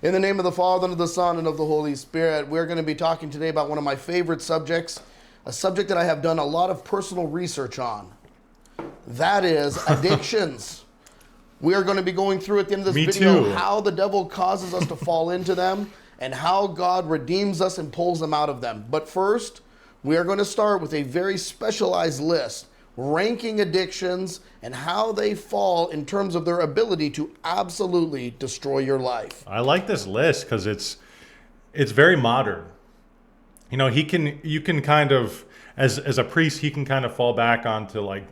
In the name of the Father, and of the Son, and of the Holy Spirit, we're going to be talking today about one of my favorite subjects, a subject that I have done a lot of personal research on. That is addictions. We are going to be going through at the end of this video how the devil causes us to fall into them and how God redeems us and pulls them out of them. But first, we are going to start with a very specialized list, ranking addictions and how they fall in terms of their ability to absolutely destroy your life. I like this list because it's very modern. You know, you can kind of, as a priest, he can kind of fall back onto like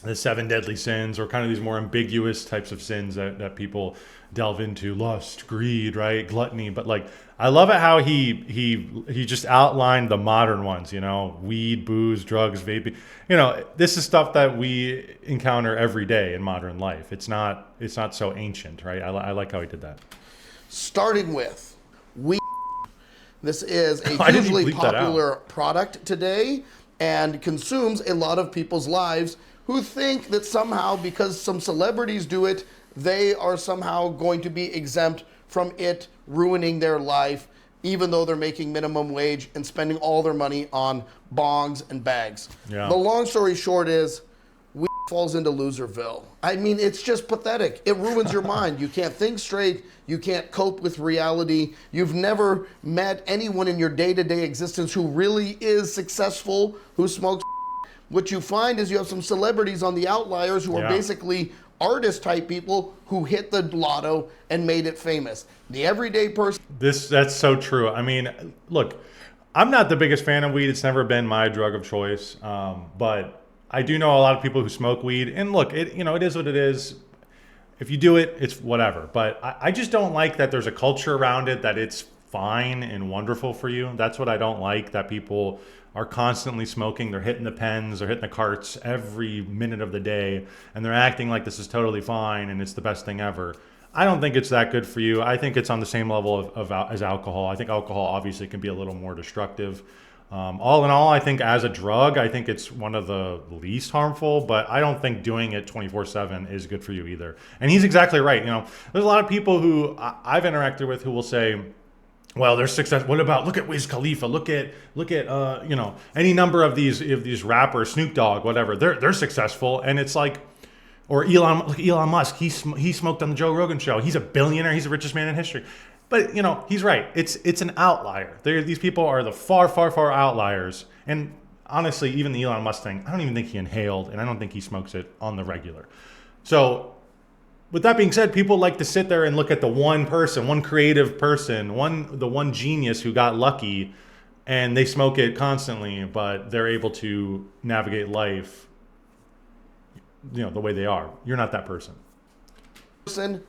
the 7 deadly sins or kind of these more ambiguous types of sins that people delve into: lust, greed, right, gluttony. But like, I love it how he just outlined the modern ones, you know, weed, booze, drugs, vaping. You know, this is stuff that we encounter every day in modern life. It's not so ancient, right? I like how he did that. Starting with weed. This is a hugely popular product today and consumes a lot of people's lives who think that somehow because some celebrities do it, they are somehow going to be exempt from it ruining their life, even though they're making minimum wage and spending all their money on bongs and bags. Yeah. The long story short is, weed falls into Loserville. I mean, it's just pathetic. It ruins your mind. You can't think straight. You can't cope with reality. You've never met anyone in your day-to-day existence who really is successful, who smokes. What you find is you have some celebrities on the outliers who are basically artist-type people who hit the lotto and made it famous. The everyday person... That's so true. I mean, look, I'm not the biggest fan of weed. It's never been my drug of choice. But I do know a lot of people who smoke weed. And look, it is what it is. If you do it, it's whatever. But I just don't like that there's a culture around it that it's fine and wonderful for you. That's what I don't like, that people are constantly smoking. They're hitting the pens, they're hitting the carts every minute of the day, and they're acting like this is totally fine and it's the best thing ever. I don't think it's that good for you. I think it's on the same level as alcohol. I think alcohol obviously can be a little more destructive. All in all, I think as a drug, I think it's one of the least harmful, but I don't think doing it 24/7 is good for you either. And he's exactly right. You know, there's a lot of people who I've interacted with who will say, well, there's success. What about, look at Wiz Khalifa, look at any number of these rappers, Snoop Dogg, whatever. They're successful, and it's like, or Elon Musk. He smoked on the Joe Rogan show. He's a billionaire. He's the richest man in history. But he's right. It's an outlier. These people are the far outliers. And honestly, even the Elon Musk thing, I don't even think he inhaled, and I don't think he smokes it on the regular. So, with that being said, people like to sit there and look at the one person, one creative person, the one genius who got lucky, and they smoke it constantly, but they're able to navigate life, the way they are. You're not that person. Doesn't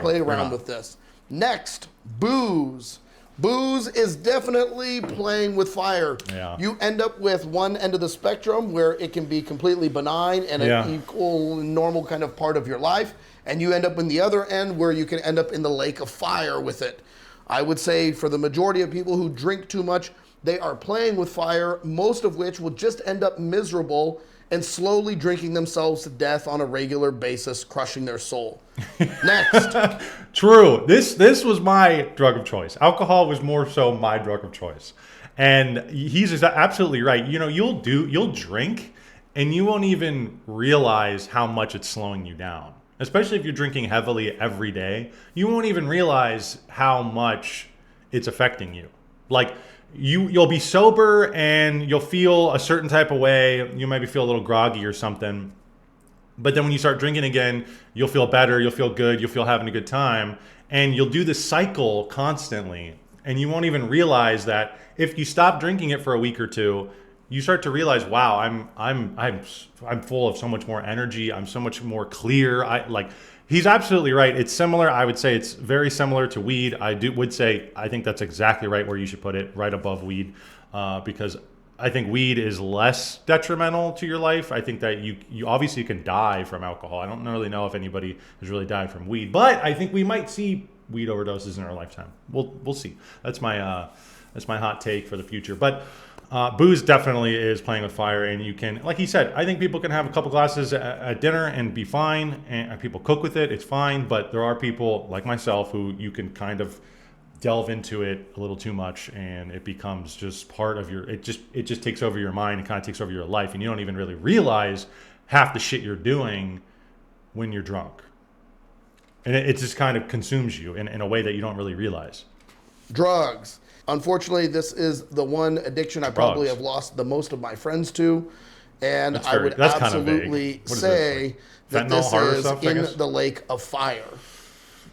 play around with this. Next, booze. Booze is definitely playing with fire. Yeah. You end up with one end of the spectrum where it can be completely benign and an equal, normal kind of part of your life. And you end up in the other end where you can end up in the lake of fire with it. I would say for the majority of people who drink too much, they are playing with fire, most of which will just end up miserable and slowly drinking themselves to death on a regular basis, crushing their soul. Next. True. This was my drug of choice. Alcohol was more so my drug of choice. And he's absolutely right. You'll drink and you won't even realize how much it's slowing you down. Especially if you're drinking heavily every day, you won't even realize how much it's affecting you. Like, you'll be sober and you'll feel a certain type of way. You maybe feel a little groggy or something. But then when you start drinking again, you'll feel better, you'll feel good, you'll feel having a good time. And you'll do this cycle constantly. And you won't even realize that if you stop drinking it for a week or two, you start to realize, wow, I'm full of so much more energy. I'm so much more clear. He's absolutely right. It's similar. I would say it's very similar to weed. I think that's exactly right where you should put it, right above weed, because I think weed is less detrimental to your life. I think that you obviously can die from alcohol. I don't really know if anybody has really died from weed, but I think we might see weed overdoses in our lifetime. We'll see. That's my hot take for the future. But Booze definitely is playing with fire, and you can, like he said, I think people can have a couple glasses at dinner and be fine, and people cook with it, it's fine. But there are people like myself who you can kind of delve into it a little too much, and it becomes just part of your. It just takes over your mind and kind of takes over your life, and you don't even really realize half the shit you're doing when you're drunk, and it just kind of consumes you in a way that you don't really realize. Drugs. Unfortunately, this is the one addiction I probably Drugs. have lost the most of my friends to. And That's I would that's kind of vague. absolutely What is say this, that fentanyl, this harder is stuff, I in guess? the lake of fire.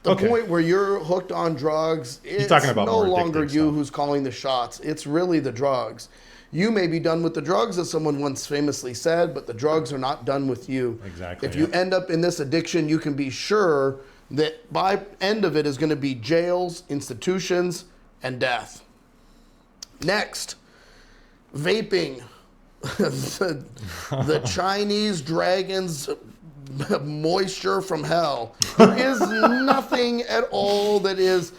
The Okay. point where you're hooked on drugs, it's talking about no more longer addictive you stuff. who's calling the shots. It's really the drugs. You may be done with the drugs, as someone once famously said, but the drugs are not done with you. Exactly, If you yeah. end up in this addiction, you can be sure that by end of it is going to be jails, institutions, and death. Next, vaping. the Chinese dragon's moisture from hell. There is nothing at all that is,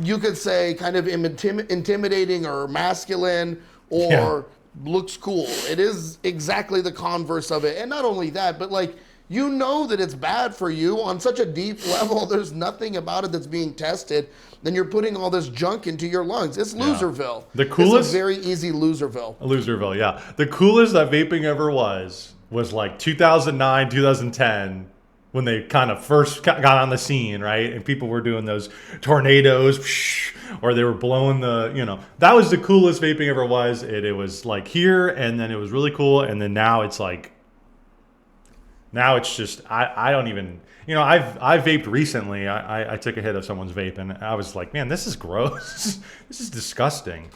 you could say, kind of intimidating or masculine or looks cool. It is exactly the converse of it. And not only that, but like, you know that it's bad for you on such a deep level. There's nothing about it that's being tested. Then you're putting all this junk into your lungs. It's Loserville. The coolest- It's a very easy Loserville. Loserville, yeah. The coolest that vaping ever was like 2009, 2010, when they kind of first got on the scene, right? And people were doing those tornadoes, or they were blowing that was the coolest vaping ever was. It was like here, and then it was really cool, and then now it's like, now it's just, I don't even, I've vaped recently. I took a hit of someone's vape, and I was like, man, this is gross. This is disgusting.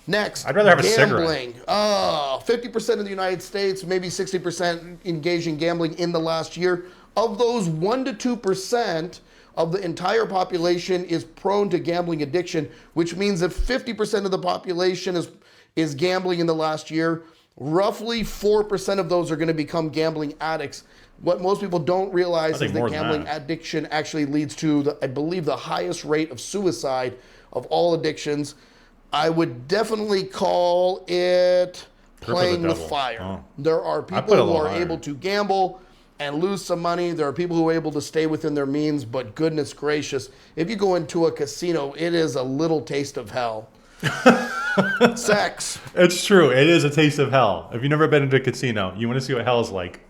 Next, I'd rather have a gambling. 50% of the United States, maybe 60% engaged in gambling in the last year. Of those, 1 to 2% of the entire population is prone to gambling addiction, which means if 50% of the population is gambling in the last year, roughly 4% of those are going to become gambling addicts. What most people don't realize is that more than gambling that. addiction actually leads to, I believe, the highest rate of suicide of all addictions. I would definitely call it playing with devil. fire. Oh. There are put it people a who little are higher. able to gamble and lose some money. There are people who are able to stay within their means, but goodness gracious, if you go into a casino, it is a little taste of hell. Sex. It's true. It is a taste of hell. If you've never been into a casino, you want to see what hell's like,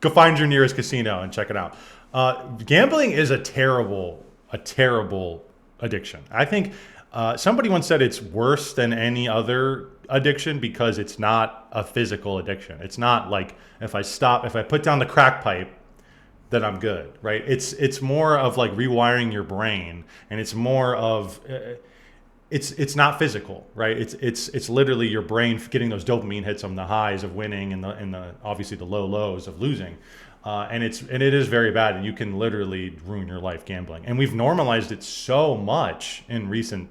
go find your nearest casino and check it out. Gambling is a terrible addiction. I think somebody once said it's worse than any other addiction because it's not a physical addiction. It's not like if I put down the crack pipe, then I'm good, right? It's more of like rewiring your brain, and it's more of it's not physical, right? It's literally your brain getting those dopamine hits from the highs of winning and the obviously the low lows of losing, and it is very bad, and you can literally ruin your life gambling. And we've normalized it so much in recent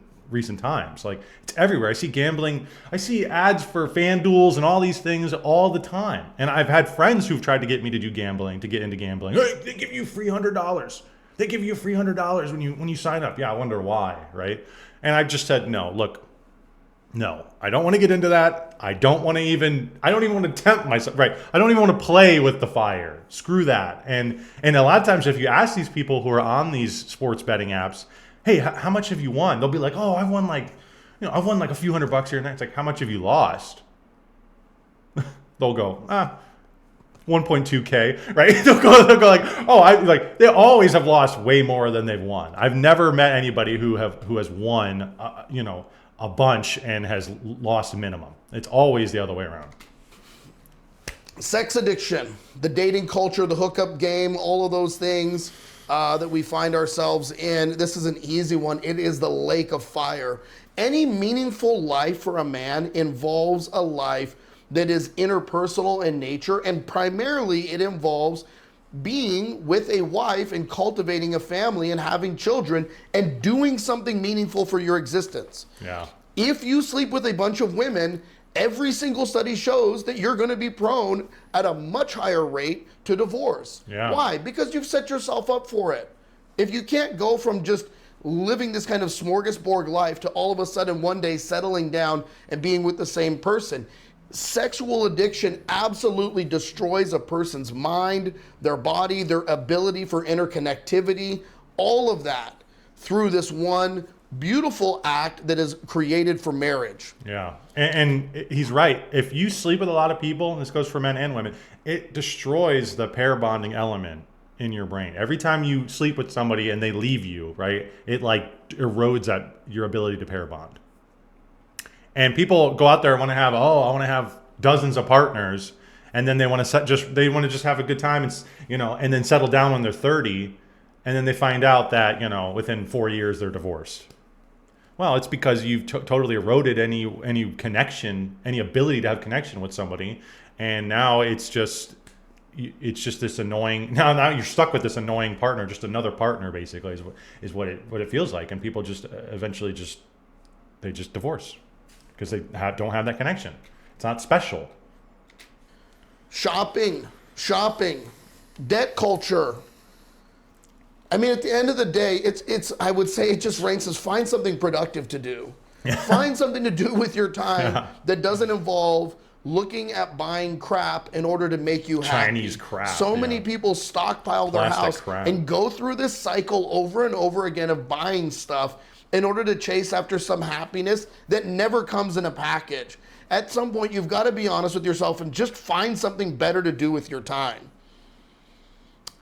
times. Like, it's everywhere. I see gambling. I see ads for FanDuels and all these things all the time. And I've had friends who've tried to get me to do gambling, to get into gambling. Hey, they give you $300. They give you $300 when you sign up. Yeah, I wonder why, right? And I just said, no, look, no, I don't want to get into that. I don't even want to tempt myself, right? I don't even want to play with the fire. Screw that. And a lot of times if you ask these people who are on these sports betting apps, hey, how much have you won? They'll be like, oh, I've won like a few $100 here and there. It's like, how much have you lost? They'll go, 1.2K, right? They'll go like, they always have lost way more than they've won. I've never met anybody who has won, a bunch and has lost a minimum. It's always the other way around. Sex addiction, the dating culture, the hookup game, all of those things that we find ourselves in. This is an easy one. It is the lake of fire. Any meaningful life for a man involves a life that is interpersonal in nature, and primarily it involves being with a wife and cultivating a family and having children and doing something meaningful for your existence. Yeah. If you sleep with a bunch of women, every single study shows that you're going to be prone at a much higher rate to divorce. Yeah. Why? Because you've set yourself up for it. If you can't go from just living this kind of smorgasbord life to all of a sudden one day settling down and being with the same person. Sexual addiction absolutely destroys a person's mind, their body, their ability for interconnectivity, all of that through this one beautiful act that is created for marriage. Yeah. And he's right. If you sleep with a lot of people, and this goes for men and women, it destroys the pair bonding element in your brain. Every time you sleep with somebody and they leave you, right, it like erodes your ability to pair bond. And people go out there and want to have, I want to have dozens of partners, and then they want to just have a good time, and and then settle down when they're 30, and then they find out that within 4 years they're divorced. Well, it's because you've totally eroded any connection, any ability to have connection with somebody, and now it's just this annoying. Now you're stuck with this annoying partner, just another partner, basically, is what it feels like, and people just eventually they divorce because they don't have that connection. It's not special. Shopping, debt culture. I mean, at the end of the day, I would say it just ranks as find something productive to do. Yeah. Find something to do with your time that doesn't involve looking at buying crap in order to make you happy. Chinese crap. So many people stockpile their house and go through this cycle over and over again of buying stuff in order to chase after some happiness that never comes in a package. At some point, you've got to be honest with yourself and just find something better to do with your time.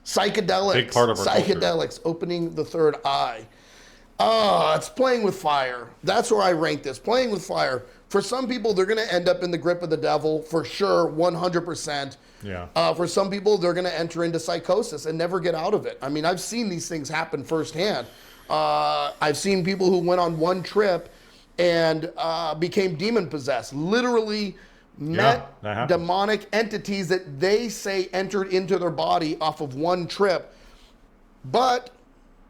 Psychedelics. Big part of our psychedelics, culture. Opening the third eye. It's playing with fire. That's where I rank this. Playing with fire. For some people, they're going to end up in the grip of the devil, for sure, 100%. Yeah. For some people, they're going to enter into psychosis and never get out of it. I mean, I've seen these things happen firsthand. I've seen people who went on one trip and became demon-possessed. Literally met demonic entities that they say entered into their body off of one trip. But,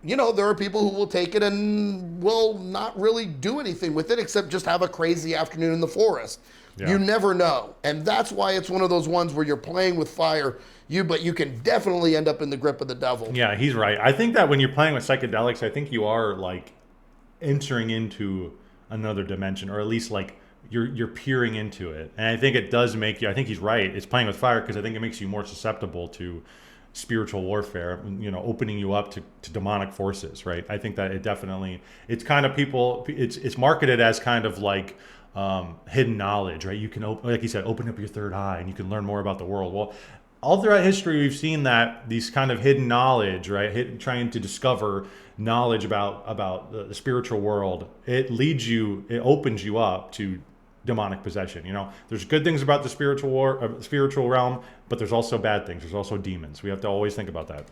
there are people who will take it and will not really do anything with it except just have a crazy afternoon in the forest. Yeah. You never know. And that's why it's one of those ones where you're playing with fire, but you can definitely end up in the grip of the devil. Yeah, he's right. I think that when you're playing with psychedelics, I think you are like entering into another dimension, or at least like you're peering into it. And I think it does make you, I think he's right. It's playing with fire because I think it makes you more susceptible to spiritual warfare, opening you up to demonic forces, right? I think that it's kind of it's marketed as kind of like hidden knowledge, right? You can, like you said, open up your third eye and you can learn more about the world. Well, all throughout history, we've seen that these kind of hidden knowledge, right? Trying to discover knowledge about the spiritual world, it opens you up to demonic possession. There's good things about the spiritual realm, but there's also bad things. There's also demons. We have to always think about that.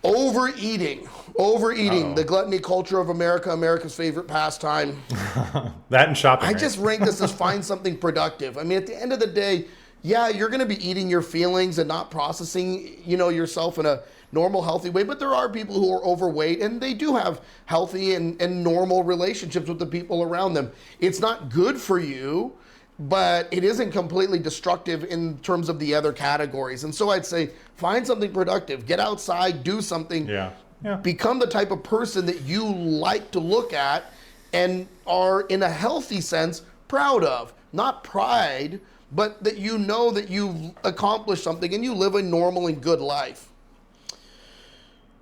Overeating, the gluttony culture of America's favorite pastime. That and shopping. I just rank this as find something productive. I mean, at the end of the day, yeah, you're going to be eating your feelings and not processing, yourself in a normal, healthy way. But there are people who are overweight and they do have healthy and normal relationships with the people around them. It's not good for you, but it isn't completely destructive in terms of the other categories. And so I'd say find something productive. Get outside, do something. Yeah. Become the type of person that you like to look at and are, in a healthy sense, proud of. Not pride, but that you know that you've accomplished something and you live a normal and good life.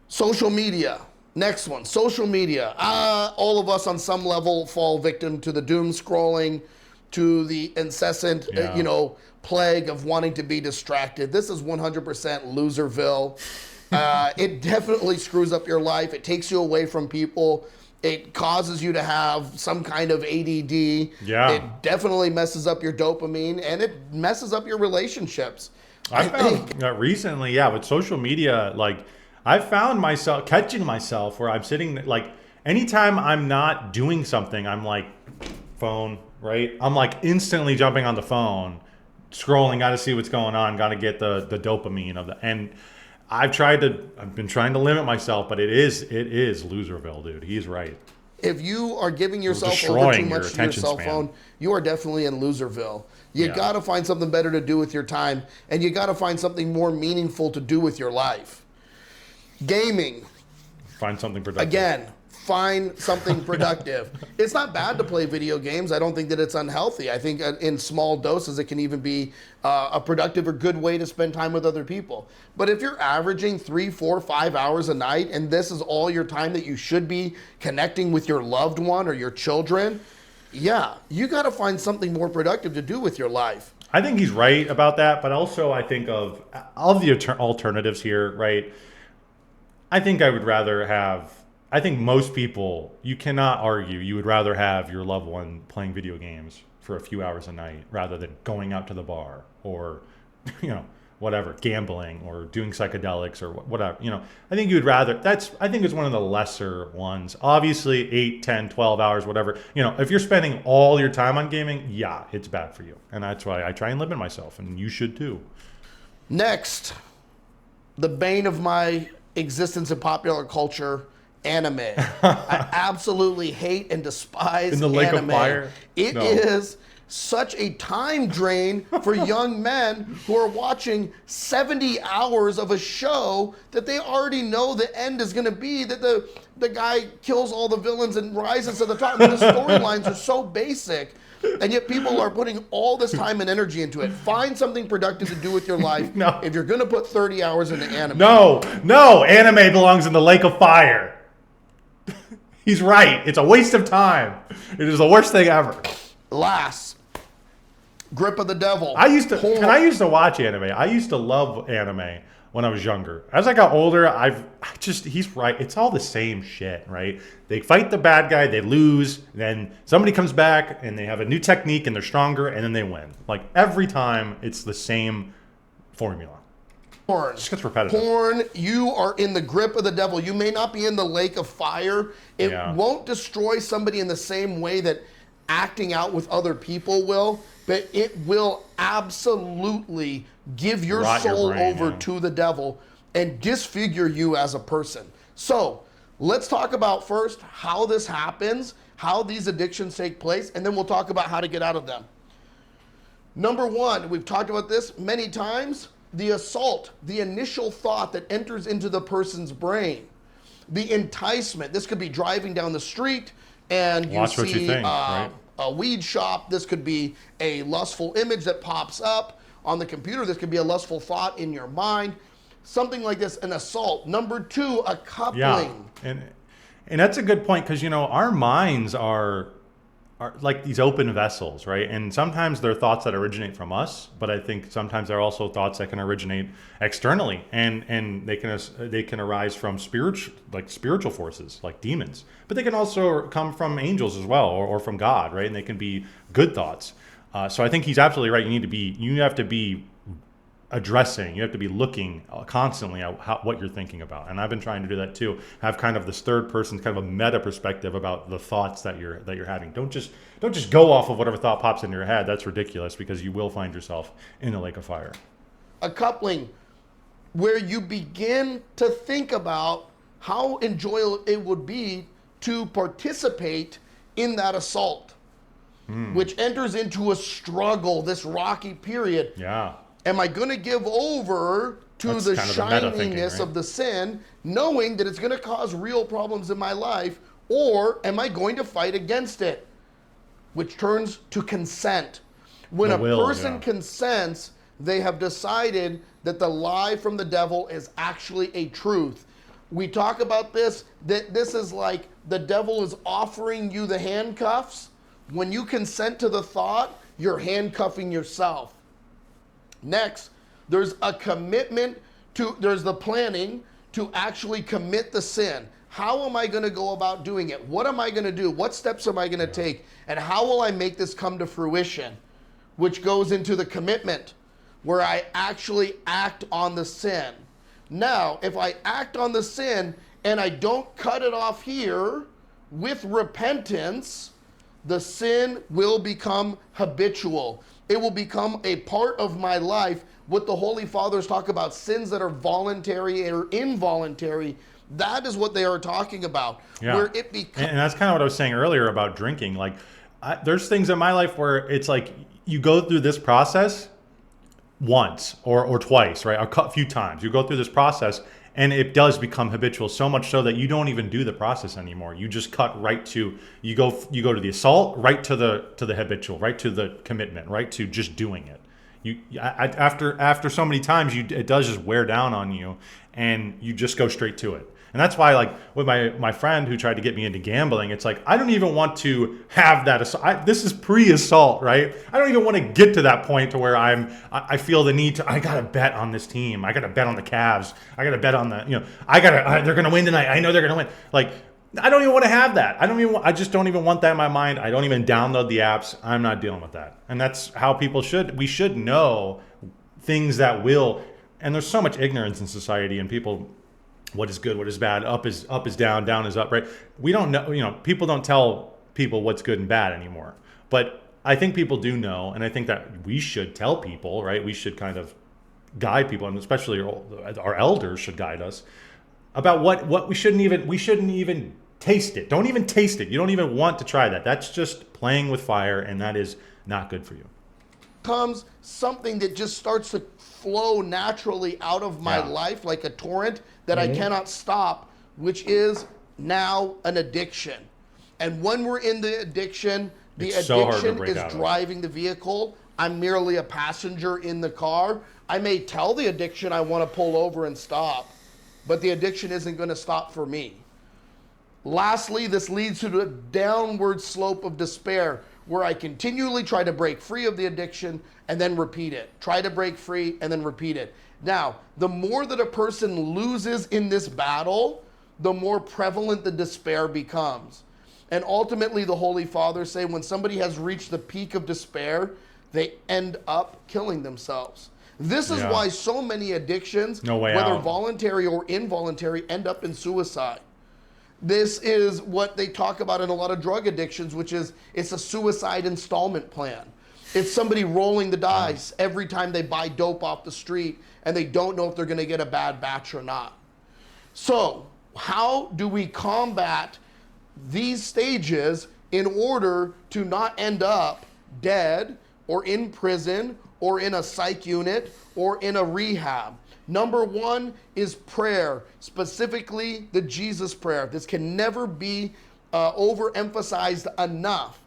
Social media. Next one, social media. All of us on some level fall victim to the doom scrolling, to the incessant, plague of wanting to be distracted. This is 100% loserville. It definitely screws up your life. It takes you away from people. It causes you to have some kind of ADD. Yeah. It definitely messes up your dopamine, and it messes up your relationships. I found that recently, with social media, like I found myself catching myself where I'm sitting, like anytime I'm not doing something, I'm like phone, right? I'm like instantly jumping on the phone, scrolling, got to see what's going on, got to get the dopamine of the, and I've been trying to limit myself, but it is loserville, dude. He's right. If you are giving yourself over too much to your cell phone, you are definitely in loserville. You got to find something better to do with your time, and you got to find something more meaningful to do with your life. Gaming. Find something productive. Again, find something productive. It's not bad to play video games. I don't think that it's unhealthy. I think in small doses, it can even be a productive or good way to spend time with other people. But if you're averaging 3, 4, 5 hours a night, and this is all your time that you should be connecting with your loved one or your children, yeah, you got to find something more productive to do with your life. I think he's right about that, but also I think of the alternatives here, right? I think I would rather have, I think most people, you cannot argue, you would rather have your loved one playing video games for a few hours a night rather than going out to the bar or, whatever, gambling or doing psychedelics or whatever. I think you would rather, I think it's one of the lesser ones. Obviously, 8, 10, 12 hours, whatever. If you're spending all your time on gaming, yeah, it's bad for you. And that's why I try and limit myself, and you should too. Next, the bane of my existence in popular culture, anime. I absolutely hate and despise In the Lake anime. of Fire? It is such a time drain for young men who are watching 70 hours of a show that they already know the end is going to be, that the guy kills all the villains and rises to the top. I mean, the storylines are so basic, and yet people are putting all this time and energy into it. Find something productive to do with your life. No. If you're going to put 30 hours into anime. No, anime belongs in the Lake of Fire. He's right. It's a waste of time. It is the worst thing ever. Last, Grip of the Devil. I used to watch anime. I used to love anime when I was younger. As I got older, he's right. It's all the same shit, right? They fight the bad guy, they lose, then somebody comes back and they have a new technique and they're stronger and then they win. Like every time, it's the same formula. Porn. It just gets repetitive. Porn, you are in the grip of the devil. You may not be in the lake of fire. It won't destroy somebody in the same way that acting out with other people will, but it will absolutely give your soul over to the devil and disfigure you as a person. So let's talk about first how this happens, how these addictions take place, and then we'll talk about how to get out of them. Number one, we've talked about this many times, the assault, the initial thought that enters into the person's brain, the enticement. This could be driving down the street and you Watch what you see think, right? a weed shop. This could be a lustful image that pops up on the computer. This could be a lustful thought in your mind. Something like this, an assault. Number two, a coupling. Yeah, and that's a good point because our minds are like these open vessels, right? And sometimes they're thoughts that originate from us, but I think sometimes they're also thoughts that can originate externally, and they can arise from spiritual forces like demons, but they can also come from angels as well, or from God, right? And they can be good thoughts. So I think he's absolutely right. You have to be addressing, you have to be looking constantly at what you're thinking about. And I've been trying to do that too. Have kind of this third person, kind of a meta perspective about the thoughts that you're having. Don't just go off of whatever thought pops into your head. That's ridiculous, because you will find yourself in the lake of fire. A coupling where you begin to think about how enjoyable it would be to participate in that assault, which enters into a struggle, this rocky period. Yeah. Am I going to give over to That's the kind of the meta shininess thinking, right? of the sin, knowing that it's going to cause real problems in my life, or am I going to fight against it? Which turns to consent. When a person consents, they have decided that the lie from the devil is actually a truth. We talk about this, that this is like the devil is offering you the handcuffs. When you consent to the thought, you're handcuffing yourself. Next, there's a commitment there's the planning to actually commit the sin. How am I going to go about doing it? What am I going to do? What steps am I going to take? And how will I make this come to fruition? Which goes into the commitment, where I actually act on the sin. Now, if I act on the sin and I don't cut it off here with repentance, the sin will become habitual. It will become a part of my life. What the Holy Fathers talk about, sins that are voluntary or involuntary, that is what they are talking about. Yeah. Where it becomes. And that's kind of what I was saying earlier about drinking. Like, there's things in my life where it's like you go through this process once or twice, right? A few times. You go through this process, And it does become habitual, so much so that you don't even do the process anymore. You just cut right to you go to the assault, right to the habitual, right to the commitment, right to just doing it. After so many times, it does just wear down on you, and you just go straight to it. And that's why, like with my friend who tried to get me into gambling, it's like I don't even want to have that assault. This is pre-assault, right? I don't even want to get to that point to where I feel the need to. I gotta bet on this team. I gotta bet on the Cavs. I gotta bet on they're gonna win tonight. I know they're gonna win. Like I don't even want to have that. I just don't even want that in my mind. I don't even download the apps. I'm not dealing with that. And that's how people should. We should know things that will. And there's so much ignorance in society, and people. What is good? What is bad? Up is down. Down is up. Right? We don't know. People don't tell people what's good and bad anymore. But I think people do know, and I think that we should tell people. Right? We should kind of guide people, and especially our elders should guide us about what we shouldn't even taste it. Don't even taste it. You don't even want to try that. That's just playing with fire, and that is not good for you. Comes something that just starts to flow naturally out of my life like a torrent that I cannot stop, which is now an addiction. And when we're in the addiction, It's so hard to addiction break is out of it. driving the vehicle. I'm merely a passenger in the car. I may tell the addiction I want to pull over and stop, but the addiction isn't going to stop for me. Lastly, this leads to the downward slope of despair, where I continually try to break free of the addiction and then repeat it. Try to break free and then repeat it. Now, the more that a person loses in this battle, the more prevalent the despair becomes. And ultimately, the Holy Fathers say when somebody has reached the peak of despair, they end up killing themselves. This is why so many addictions, whether voluntary or involuntary, end up in suicide. This is what they talk about in a lot of drug addictions, which is it's a suicide installment plan. It's somebody rolling the dice every time they buy dope off the street and they don't know if they're going to get a bad batch or not. So how do we combat these stages in order to not end up dead or in prison or in a psych unit or in a rehab? Number one is prayer, specifically the Jesus prayer. This can never be overemphasized enough.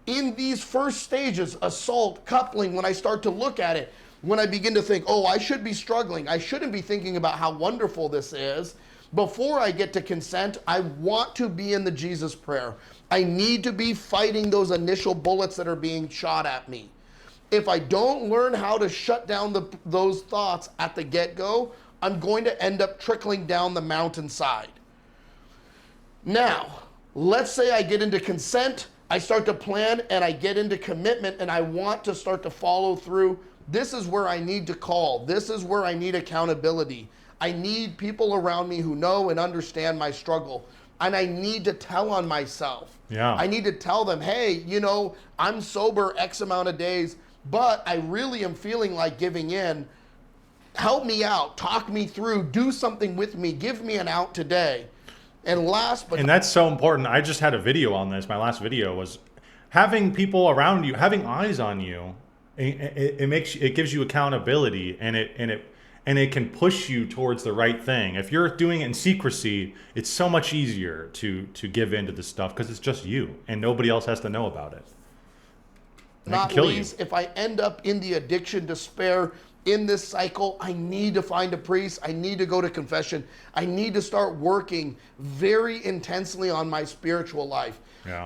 In these first stages, assault, coupling, when I start to look at it, when I begin to think, oh, I should be struggling, I shouldn't be thinking about how wonderful this is. Before I get to consent, I want to be in the Jesus prayer. I need to be fighting those initial bullets that are being shot at me. If I don't learn how to shut down those thoughts at the get-go, I'm going to end up trickling down the mountainside. Now, let's say I get into consent, I start to plan, and I get into commitment, and I want to start to follow through. This is where I need to call. This is where I need accountability. I need people around me who know and understand my struggle. And I need to tell on myself. I need to tell them, hey, I'm sober X amount of days, but I really am feeling like giving in. Help me out. Talk me through. Do something with me. Give me an out today. And that's so important. I just had a video on this. My last video was having people around you, having eyes on you. It gives you accountability, and it can push you towards the right thing. If you're doing it in secrecy, it's so much easier to give in to this stuff because it's just you, and nobody else has to know about it. Not least, if I end up in the addiction, despair, in this cycle, I need to find a priest. I need to go to confession. I need to start working very intensely on my spiritual life.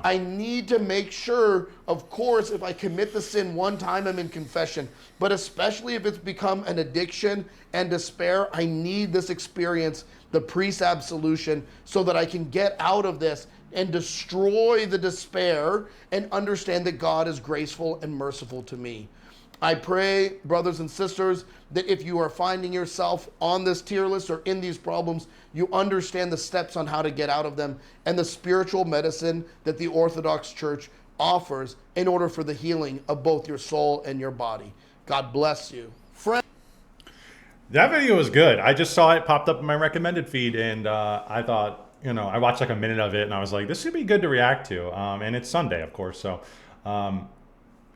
I need to make sure, of course, if I commit the sin one time, I'm in confession. But especially if it's become an addiction and despair, I need this experience, the priest absolution, so that I can get out of this and destroy the despair and understand that God is graceful and merciful to me. I pray, brothers and sisters, that if you are finding yourself on this tier list or in these problems, you understand the steps on how to get out of them and the spiritual medicine that the Orthodox Church offers in order for the healing of both your soul and your body. God bless you. That video was good. I just saw it popped up in my recommended feed, and I thought, I watched like a minute of it, and I was like, this would be good to react to. And it's Sunday, of course, so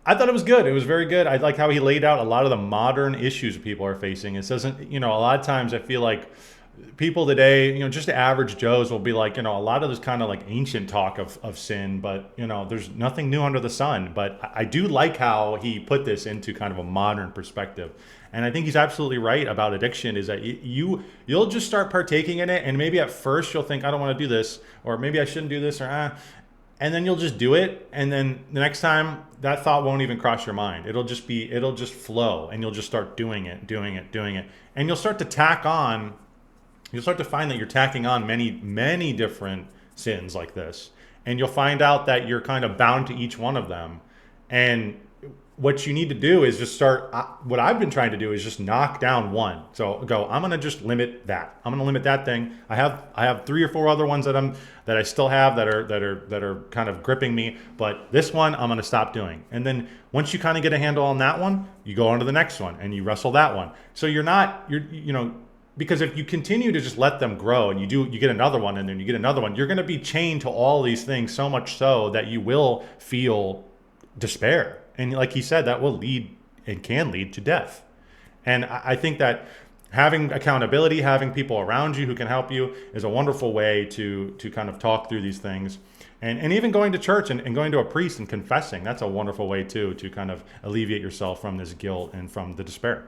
I thought it was good. It was very good. I liked how he laid out a lot of the modern issues people are facing. It doesn't, a lot of times I feel like people today, just the average Joes will be like, a lot of this kind of like ancient talk of sin, but there's nothing new under the sun. But I do like how he put this into kind of a modern perspective. And I think he's absolutely right about addiction, is that you'll just start partaking in it. And maybe at first you'll think, I don't want to do this, or maybe I shouldn't do this, or and then you'll just do it. And then the next time that thought won't even cross your mind. It'll just flow, and you'll just start doing it. And you'll start to find that you're tacking on many different sins like this. And you'll find out that you're kind of bound to each one of them. And what you need to do is just what I've been trying to do is just knock down one. So go, I'm going to just limit that. I'm going to limit that thing. I have 3 or 4 other ones that I still have that are kind of gripping me, but this one I'm going to stop doing. And then once you kind of get a handle on that one, you go on to the next one and you wrestle that one. So because if you continue to just let them grow and you get another one and then you get another one, you're going to be chained to all these things, so much so that you will feel despair. And like he said, that will lead and can lead to death. And I think that having accountability, having people around you who can help you is a wonderful way to kind of talk through these things. And even going to church and going to a priest and confessing, that's a wonderful way too, to kind of alleviate yourself from this guilt and from the despair.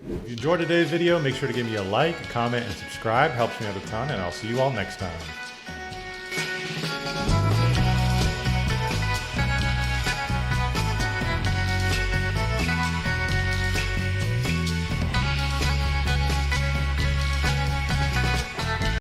If you enjoyed today's video, make sure to give me a like, a comment, and subscribe. Helps me out a ton, and I'll see you all next time.